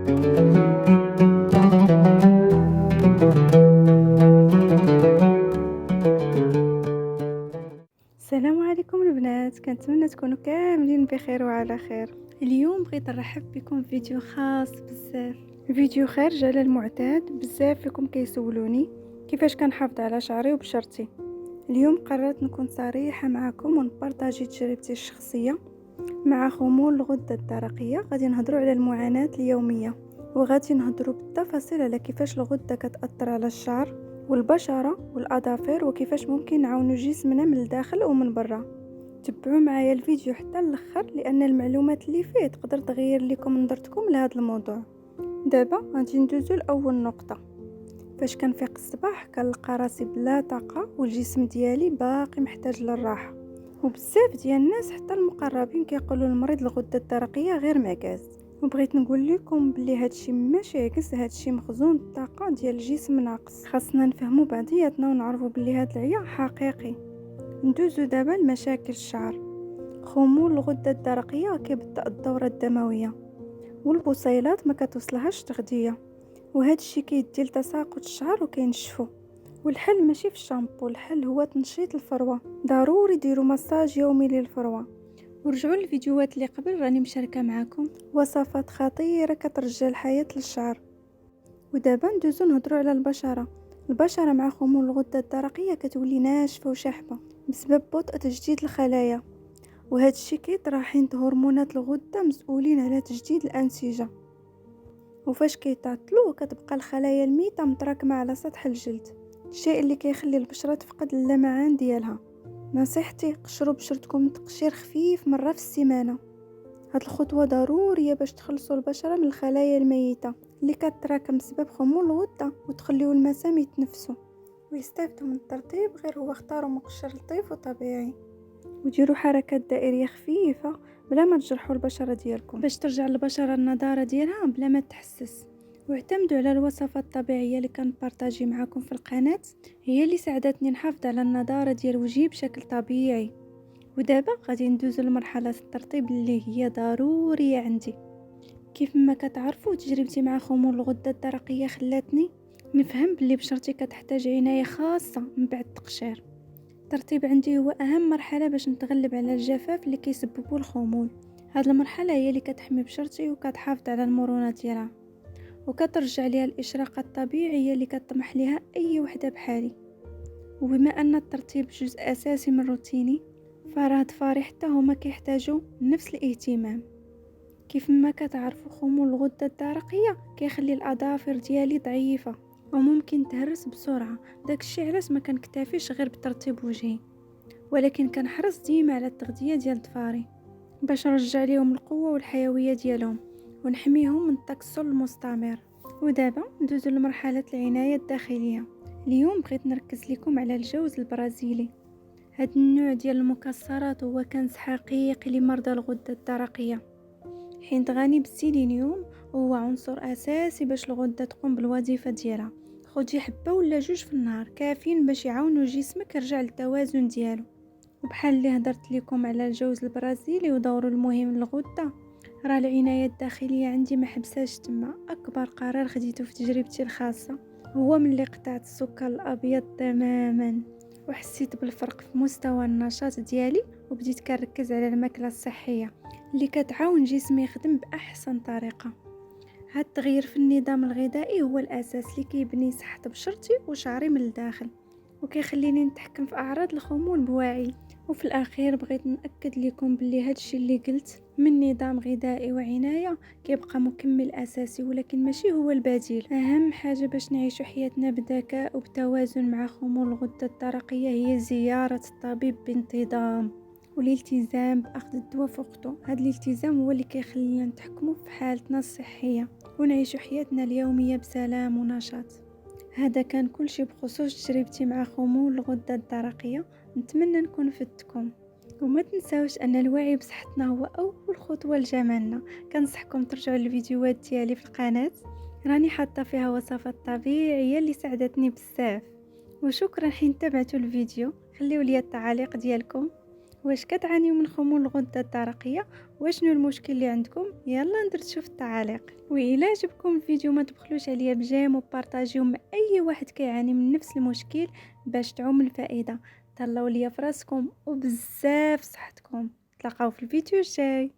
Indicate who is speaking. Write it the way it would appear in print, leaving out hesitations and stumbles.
Speaker 1: السلام عليكم البنات، كنتمنى تكونوا كاملين بخير وعلى خير. اليوم بغيت نرحب بكم في فيديو خاص بزاف، فيديو خارج على المعتاد. بزاف فيكم كيسولوني كيفاش كنحافظ على شعري وبشرتي. اليوم قررت نكون صريحه معكم ونبارطاجي تجربتي الشخصيه مع خمول الغده الدرقيه. غادي نهضروا على المعاناه اليوميه، وغادي نهضروا بالتفاصيل على كيفاش الغده كتاثر على الشعر والبشرة والأظافر، وكيفاش ممكن نعاونوا جسمنا من الداخل ومن برا. تبعوا معايا الفيديو حتى الاخر، لان المعلومات اللي فيه تقدر تغير لكم نظرتكم لهذا الموضوع. دابا غادي ندوزو لاول نقطه. فاش كنفيق الصباح كنلقى راسي بلا طاقه والجسم ديالي باقي محتاج للراحه، وبزاف ديال الناس حتى المقربين كيقولوا المريض الغده الدرقيه غير معكاز. وبغيت نقول لكم بلي هادشي ماشي عكس، هادشي مخزون الطاقه ديال الجسم ناقص. خاصنا نفهموا بعضياتنا ونعرفوا بلي هاد العيا حقيقي. ندوزو دابا لمشاكل الشعر. خمول الغده الدرقيه كيبطئ الدوره الدمويه، والبصيلات ما كتوصلهاش تغذيه، وهذا الشيء كيدي لتساقط الشعر وكينشفو. والحل ماشي في الشامبو، الحل هو تنشيط الفروه. ضروري ديروا مساج يومي للفروه. ورجعوا للفيديوهات اللي قبل، راني مشاركه معكم وصفات خطيره كترجع الحياه للشعر. ودابا ندوزو نهضروا على البشره. البشره مع خمول الغده الدرقيه كتولي ناشفه وشاحبه بسبب بطء تجديد الخلايا، وهذا الشيء كيطرا حيت هرمونات الغده مسؤولين على تجديد الانسجه، وفاش كيتعطلوا كتبقى الخلايا الميته متراكمه على سطح الجلد، الشيء اللي كيخلي البشره تفقد اللمعان ديالها. نصيحتي قشروا بشرتكم تقشير خفيف مره في السيمانه. هاد الخطوه ضروريه باش تخلصوا البشره من الخلايا الميته اللي كتراكم بسبب خمول الغده، وتخليو المسام يتنفسوا ويستافدوا من الترطيب. غير هو اختاروا مقشر لطيف وطبيعي، وديروا حركات دائريه خفيفه بلا ما تجرحوا البشره ديالكم باش ترجع البشره النضاره ديالها بلا ما تحسس. واعتمدوا على الوصفات الطبيعيه اللي كنبارطاجي معكم في القناه، هي اللي ساعدتني نحافظ على النضاره ديال وجهي بشكل طبيعي. ودابا غادي ندوزو لمرحله الترطيب اللي هي ضروريه عندي. كيف ما كتعرفوا تجربتي مع خمول الغده الدرقيه خلاتني نفهم بلي بشرتي كتحتاج عنايه خاصه من بعد التقشير. الترطيب عندي هو اهم مرحله باش نتغلب على الجفاف اللي كيسببوا الخمول. هاد المرحله هي اللي كتحمي بشرتي وكتحافظ على المرونه ديالها، وكترجع ليها الاشراقه الطبيعيه اللي كطمح ليها اي وحده بحالي. وبما ان الترطيب جزء اساسي من روتيني، فراه ضفاري حتى هما كيحتاجوا نفس الاهتمام. كيف ما كتعرفوا خمول الغده الدرقيه كيخلي الاظافر ديالي ضعيفه وممكن تهرس بسرعه. داكشي علاش ما كنكتفيش غير بترطيب وجهي، ولكن كنحرص ديما على التغذيه ديال ضفاري باش نرجع ليهم القوه والحيويه ديالهم ونحميهم من التكسر المستمر. ودابا ندوزو لمرحله العنايه الداخليه. اليوم بغيت نركز لكم على الجوز البرازيلي. هاد النوع ديال المكسرات هو كنز حقيقي لمرضى الغده الدرقيه، حيت غني بالسيلينيوم وهو عنصر اساسي باش الغده تقوم بالوظيفه ديالها. خدي حبه ولا جوج في النهار كافيين باش يعاونوا جسمك يرجع للتوازن ديالو. وبحال اللي هضرت لكم على الجوز البرازيلي ودوره المهم للغده، راه العنايه الداخليه عندي ما حبساش تما. اكبر قرار خديته في تجربتي الخاصه هو ملي قطعت السكر الابيض تماما، وحسيت بالفرق في مستوى النشاط ديالي، وبديت كنركز على الماكله الصحيه اللي كتعاون جسمي يخدم باحسن طريقه. هاد التغيير في النظام الغذائي هو الاساس اللي كيبني صحه بشرتي وشعري من الداخل، وكيخليني نتحكم في اعراض الخمول بوعي. وفي الاخير بغيت ناكد لكم بلي هادشي اللي قلت من نظام غذائي وعنايه كيبقى مكمل اساسي، ولكن ماشي هو البديل. اهم حاجه باش نعيشوا حياتنا بذكاء وبتوازن مع خمول الغده الدرقيه هي زياره الطبيب بانتظام والالتزام باخذ الدواء في وقته. هذا الالتزام هو اللي كيخلينا نتحكموا في حالتنا الصحيه ونعيشوا حياتنا اليوميه بسلام ونشاط. هذا كان كل شيء بخصوص تجربتي مع خمول الغده الدرقيه. نتمنى نكون فدتكم، وما تنساوش ان الوعي بصحتنا هو اول خطوه لجمالنا. كنصحكم ترجعوا للفيديوهات ديالي في القناه، راني حاطه فيها وصفات طبيعيه اللي ساعدتني بزاف. وشكرا حين تابعتوا الفيديو. خليوا لي التعاليق ديالكم، واش كتعانيو من خمول الغدة الدرقية؟ واشنو المشكل اللي عندكم؟ يلا ندرسو في التعاليق. وإلا عجبكم الفيديو ما تبخلوش عليا بجيم وبارطاجيو مع اي واحد كيعاني من نفس المشكل باش تعم الفائدة. تهلاو ليا فراسكم وبزاف صحتكم. تلاقاو في الفيديو الجاي.